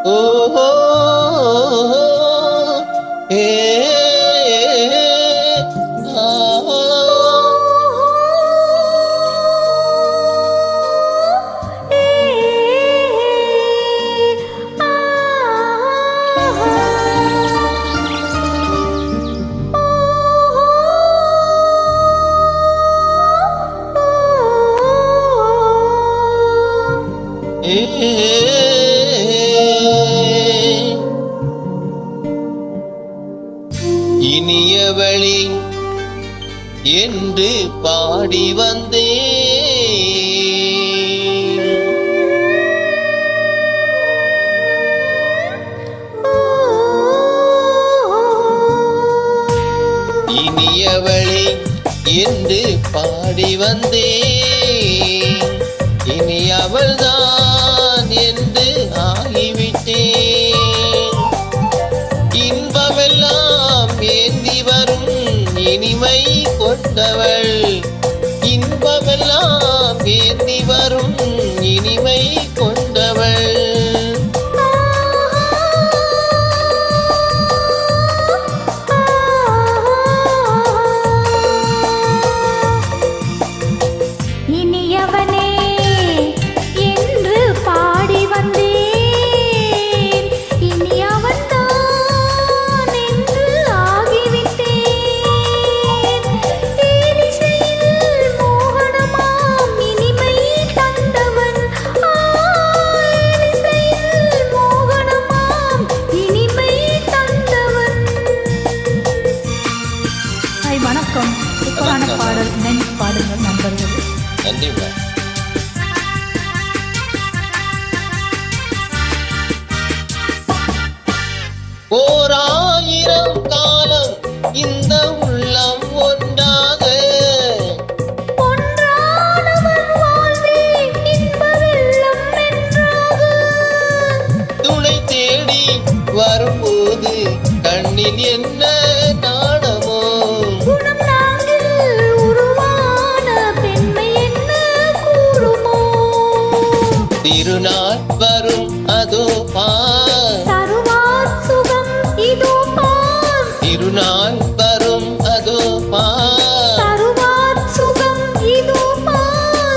ஓஹோ ஏ இனியவளே என்று பாடி வந்தேன். இனியவளே என்று பாடி வந்தேன். இனி அவள்தான் என்று ஆகிவிட்டேன். இன்பமெல்லாம் ஏந்தி வரும் இனிமை கொண்டவள். இன்பமெல்லாம் ஏந்தி வரும் இனிமை கொண்டவள். வணக்கம். சூப்பரான பாடல். நன்றி பாடுங்கள் நண்பர்கள். நன்றி. ஓராயிரம் காலம் இந்த உள்ளம் ஒன்றாக துணை தேடி வரும்போது கண்ணில் என்ன நாணமோ. திருநாள் வரும் அதோ பார். திருநாள் வரும் அதோ பார்.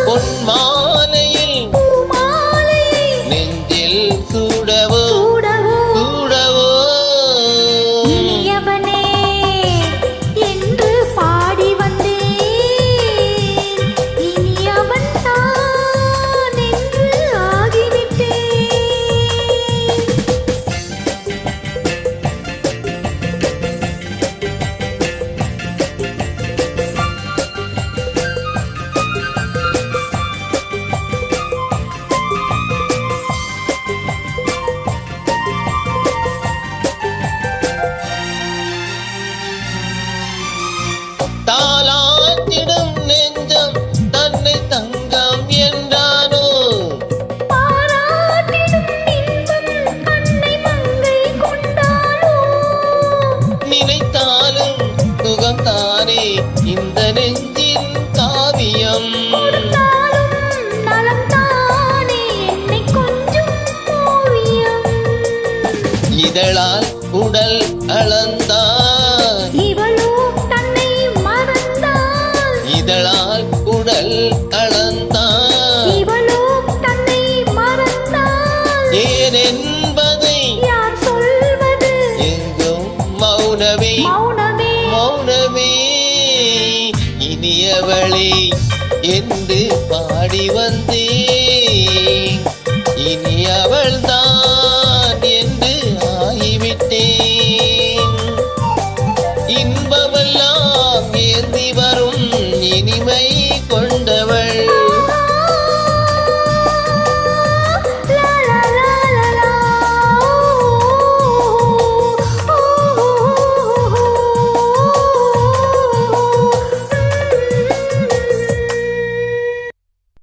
பொன் மாலையில் நெஞ்சில் சூடவோ சூடவோ. என்று பாடி வந்தேன். இனி அவன் தான் என்று ஆகிவிட்டேன். தாலாட்டிடும் நெஞ்சம் தன்னை தங்கம் என்றானோ. நினைத்தாலும் சுகம் தானே இந்த நெஞ்சின் காவியம். இதழால் உடல் அளந்தான். இதழால் உடல் அளந்தான். ஏன் என்பதை எங்கும் மௌனமே மௌனமே. இனியவளே என்று பாடி வந்தேன். இனி அவள்தான்